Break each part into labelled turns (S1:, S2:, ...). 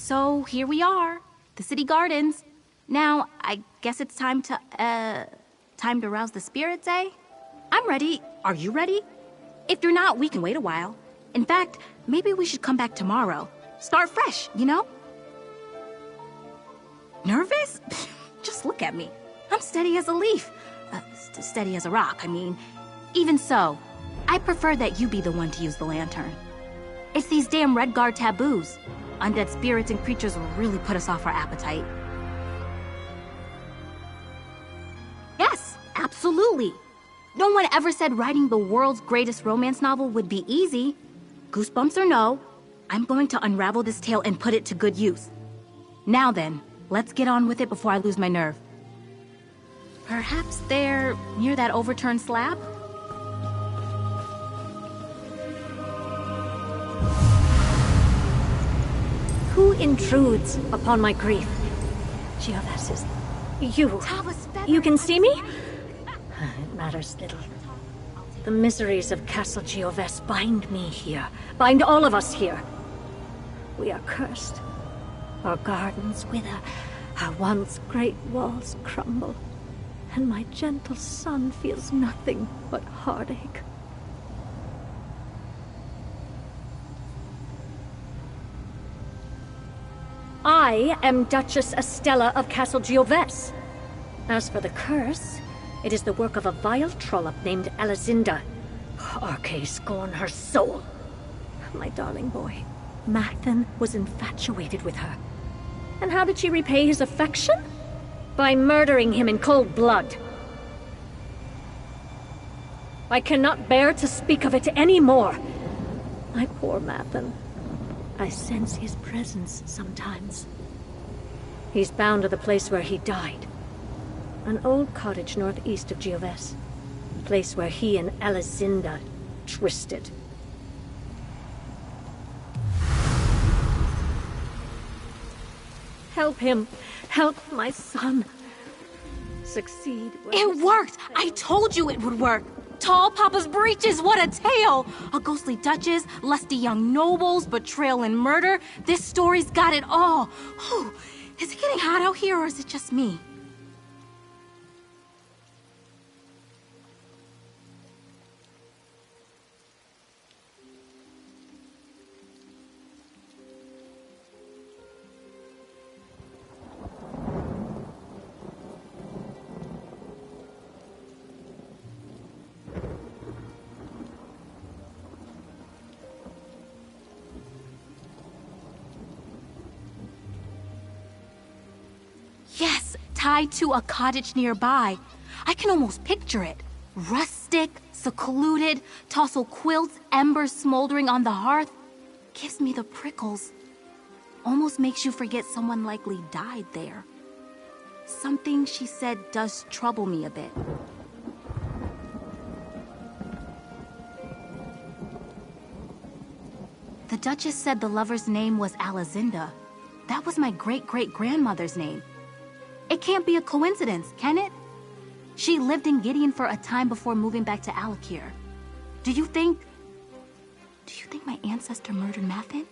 S1: So here we are, the city gardens. Now, I guess it's time to rouse the spirits, eh? I'm ready. Are you ready? If you're not, we can wait a while. In fact, maybe we should come back tomorrow. Start fresh, you know? Nervous? Just look at me. I'm steady as a leaf. Steady as a rock, I mean. Even so, I prefer that you be the one to use the lantern. It's these damn Redguard taboos. Undead spirits and creatures will really put us off our appetite. Yes, absolutely. No one ever said writing the world's greatest romance novel would be easy. Goosebumps or no, I'm going to unravel this tale and put it to good use. Now then, let's get on with it before I lose my nerve. Perhaps they're near that overturned slab?
S2: Who intrudes upon my grief? Geoves is... You. You can see me? It matters little. The miseries of Castle Geoves bind me here. Bind all of us here. We are cursed. Our gardens wither. Our once great walls crumble. And my gentle son feels nothing but heartache. I am Duchess Estella of Castle Geoves. As for the curse, it is the work of a vile trollop named Alizinda. Arche scorn her soul. My darling boy, Mathen was infatuated with her. And how did she repay his affection? By murdering him in cold blood. I cannot bear to speak of it any more. My poor Mathen. I sense his presence sometimes. He's bound to the place where he died. An old cottage northeast of Geoves. A place where he and Alizinda twisted. Help him. Help my son. Succeed.
S1: It worked! I told you it would work! Tall Papa's breeches, what a tale! A ghostly duchess, lusty young nobles, betrayal and murder. This story's got it all. Whew. Is it getting hot out here or is it just me? Yes, tied to a cottage nearby. I can almost picture it. Rustic, secluded, tossel quilts, embers smoldering on the hearth. Gives me the prickles. Almost makes you forget someone likely died there. Something she said does trouble me a bit. The Duchess said the lover's name was Alizinda. That was my great-great-grandmother's name. It can't be a coincidence, can it? She lived in Gideon for a time before moving back to Alakir. Do you think my ancestor murdered Mathen?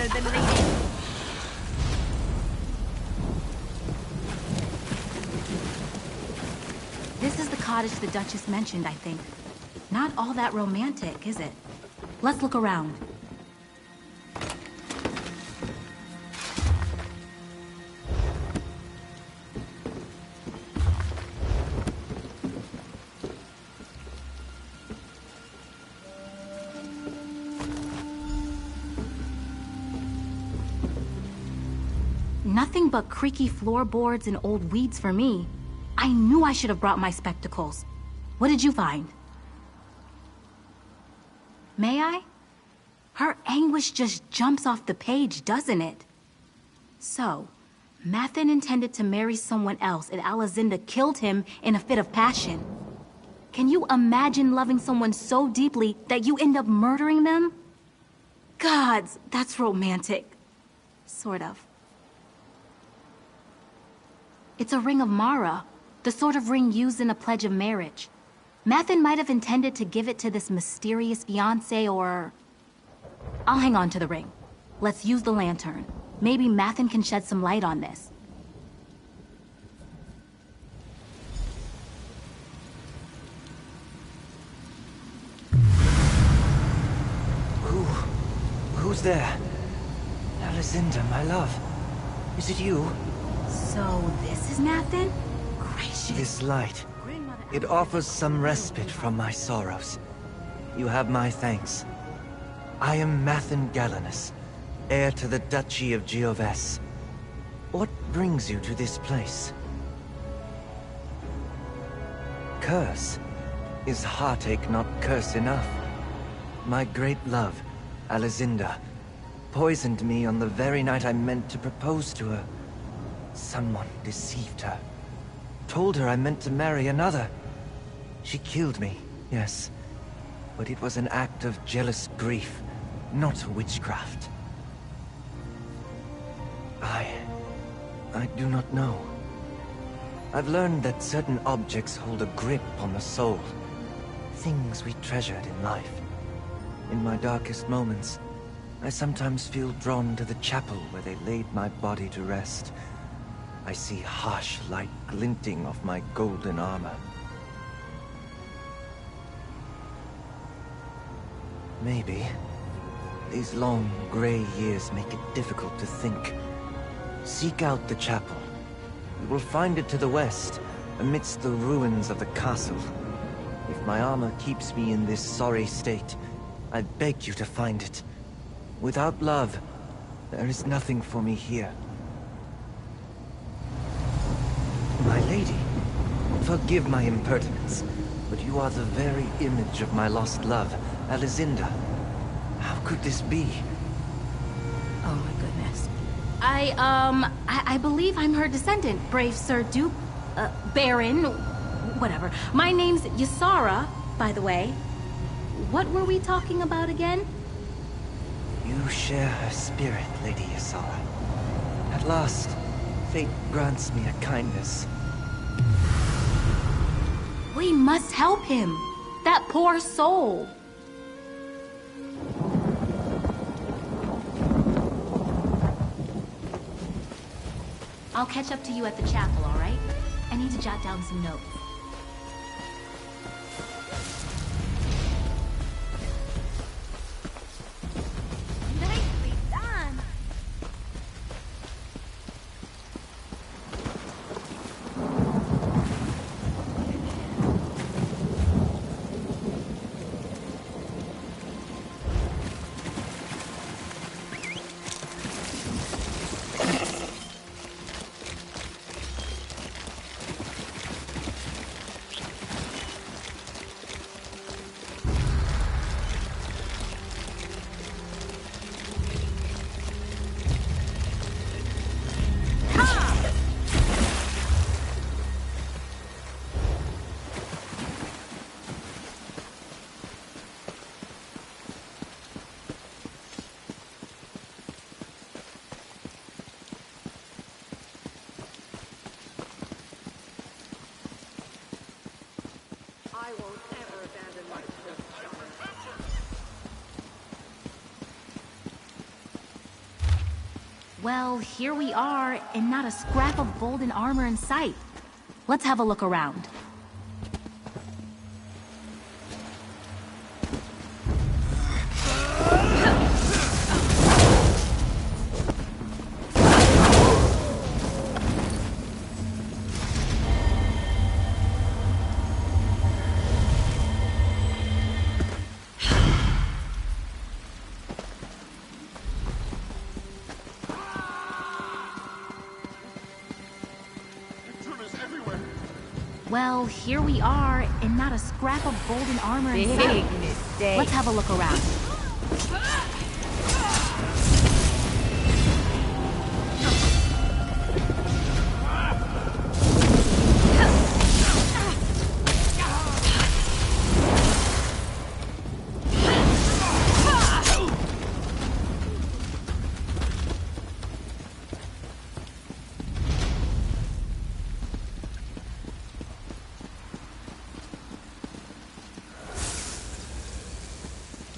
S1: better than reading. This is the cottage the Duchess mentioned, I think. Not all that romantic, is it? Let's look around. Nothing but creaky floorboards and old weeds for me. I knew I should have brought my spectacles. What did you find? May I? Her anguish just jumps off the page, doesn't it? So, Mathen intended to marry someone else and Alizinda killed him in a fit of passion. Can you imagine loving someone so deeply that you end up murdering them? Gods, that's romantic. Sort of. It's a ring of Mara, the sort of ring used in a pledge of marriage. Mathen might have intended to give it to this mysterious fiancé or... I'll hang on to the ring. Let's use the lantern. Maybe Mathen can shed some light on this.
S3: Who's there? Alizinda, my love. Is it you?
S1: So, this is Mathen? Gracious.
S3: This light. It offers some respite from my sorrows. You have my thanks. I am Mathen Galenus, heir to the Duchy of Gioves. What brings you to this place? Curse? Is heartache not curse enough? My great love, Alizinda, poisoned me on the very night I meant to propose to her. Someone deceived her. Told her I meant to marry another. She killed me, yes. But it was an act of jealous grief, not witchcraft. I do not know. I've learned that certain objects hold a grip on the soul. Things we treasured in life. In my darkest moments, I sometimes feel drawn to the chapel where they laid my body to rest. I see harsh light glinting off my golden armor. Maybe these long, gray years make it difficult to think. Seek out the chapel. You will find it to the west, amidst the ruins of the castle. If my armor keeps me in this sorry state, I beg you to find it. Without love, there is nothing for me here. My lady, forgive my impertinence, but you are the very image of my lost love, Alizinda. How could this be?
S1: Oh my goodness. I believe I'm her descendant, brave Sir Duke, Baron, whatever. My name's Ysara, by the way. What were we talking about again?
S3: You share her spirit, Lady Ysara. At last, fate grants me a kindness.
S1: We must help him. That poor soul. I'll catch up to you at the chapel, all right? I need to jot down some notes. Nicely done! Well, here we are, and not a scrap of golden armor in sight. Let's have a look around. Well, here we are, and not a scrap of golden armor in sight.
S4: Big mistake.
S1: Let's have a look around.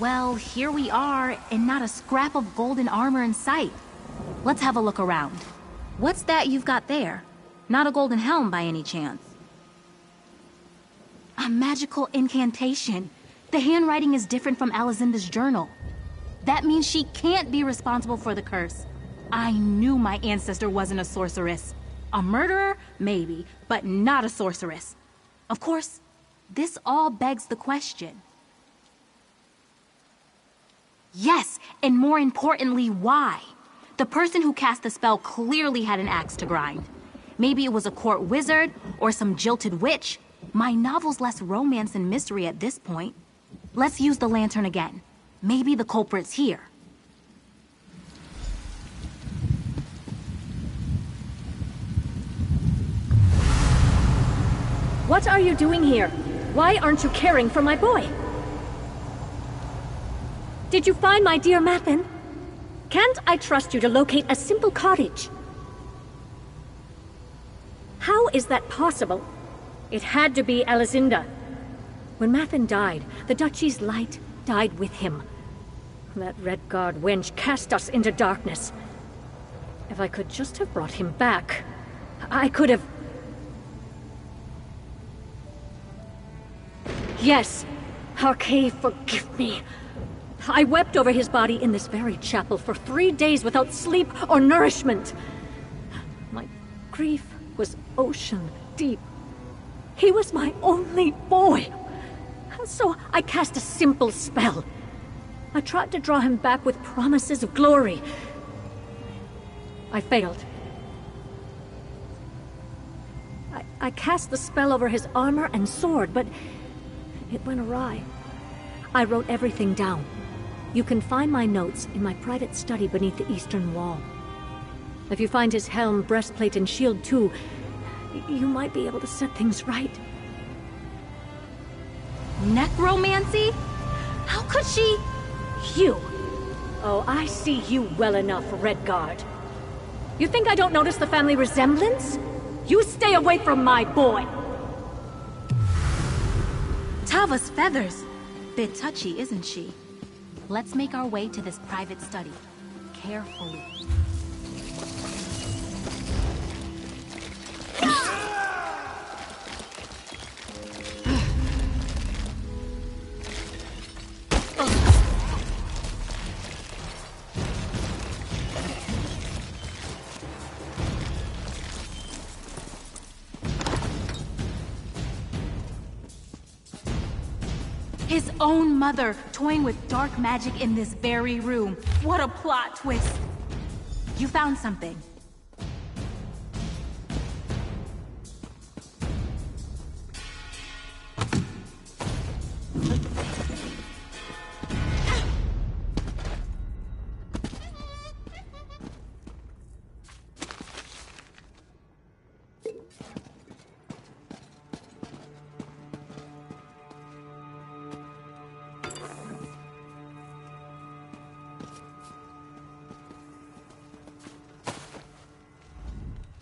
S1: Well, here we are, and not a scrap of golden armor in sight. Let's have a look around. What's that you've got there? Not a golden helm by any chance. A magical incantation. The handwriting is different from Alizinda's journal. That means she can't be responsible for the curse. I knew my ancestor wasn't a sorceress. A murderer? Maybe, but not a sorceress. Of course, this all begs the question. Yes, and more importantly, why? The person who cast the spell clearly had an axe to grind. Maybe it was a court wizard or some jilted witch. My novel's less romance and mystery at this point. Let's use the lantern again. Maybe the culprit's here.
S2: What are you doing here? Why aren't you caring for my boy? Did you find my dear Mathen? Can't I trust you to locate a simple cottage? How is that possible? It had to be Alizinda. When Mathen died, the Duchy's light died with him. That Redguard wench cast us into darkness. If I could just have brought him back, I could have... Yes, Arkay, forgive me. I wept over his body in this very chapel for 3 days without sleep or nourishment. My grief was ocean deep. He was my only boy. So I cast a simple spell. I tried to draw him back with promises of glory. I failed. I cast the spell over his armor and sword, but it went awry. I wrote everything down. You can find my notes in my private study beneath the eastern wall. If you find his helm, breastplate, and shield too, you might be able to set things right.
S1: Necromancy? How could she...
S2: You! Oh, I see you well enough, Redguard. You think I don't notice the family resemblance? You stay away from my boy!
S1: Tava's feathers. Bit touchy, isn't she? Let's make our way to this private study. Carefully. His own mother toying with dark magic in this very room. What a plot twist. You found something.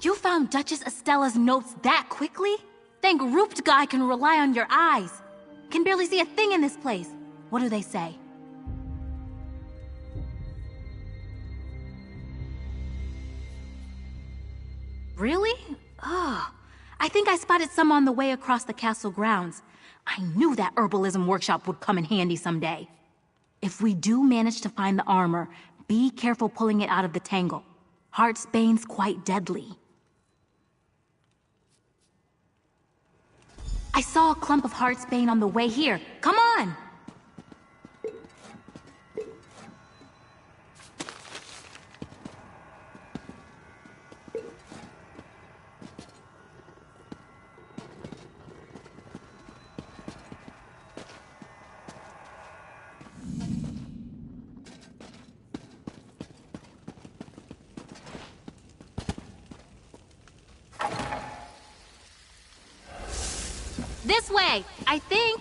S1: You found Duchess Estella's notes that quickly? Thank Ruptga can rely on your eyes. Can barely see a thing in this place. What do they say? Really? Oh, I think I spotted some on the way across the castle grounds. I knew that herbalism workshop would come in handy someday. If we do manage to find the armor, be careful pulling it out of the tangle. Heartsbane's quite deadly. I saw a clump of Heartsbane on the way here. Come on! This way, I think.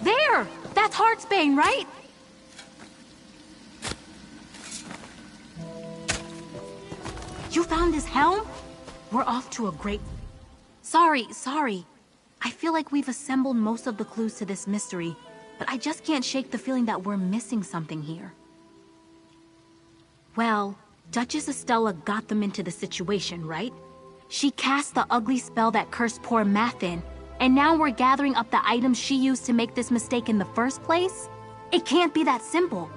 S1: There! That's Heartsbane, right? You found his helm? We're off to a great... Sorry. I feel like we've assembled most of the clues to this mystery, but I just can't shake the feeling that we're missing something here. Well, Duchess Estella got them into the situation, right? She cast the ugly spell that cursed poor Mathin, and now we're gathering up the items she used to make this mistake in the first place? It can't be that simple.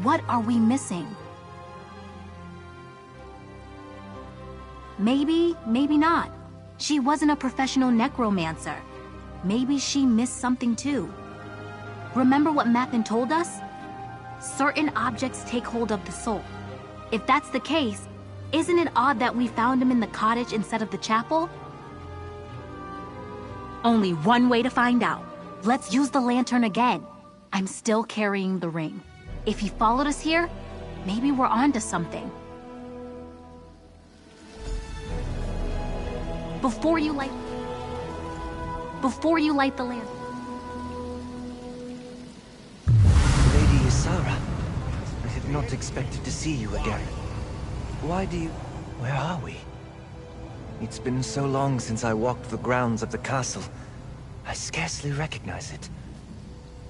S1: What are we missing? Maybe, maybe not. She wasn't a professional necromancer. Maybe she missed something too. Remember what Mathin told us? Certain objects take hold of the soul. If that's the case, isn't it odd that we found him in the cottage instead of the chapel? Only one way to find out. Let's use the lantern again. I'm still carrying the ring. If he followed us here, maybe we're onto something. Before you light the lantern.
S3: Lady Ysara, I had not expected to see you again. Where are we? It's been so long since I walked the grounds of the castle. I scarcely recognize it.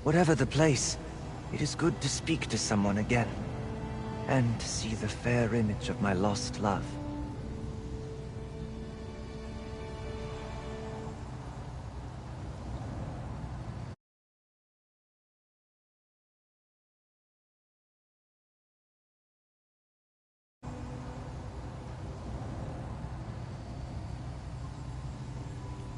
S3: Whatever the place, it is good to speak to someone again. And to see the fair image of my lost love.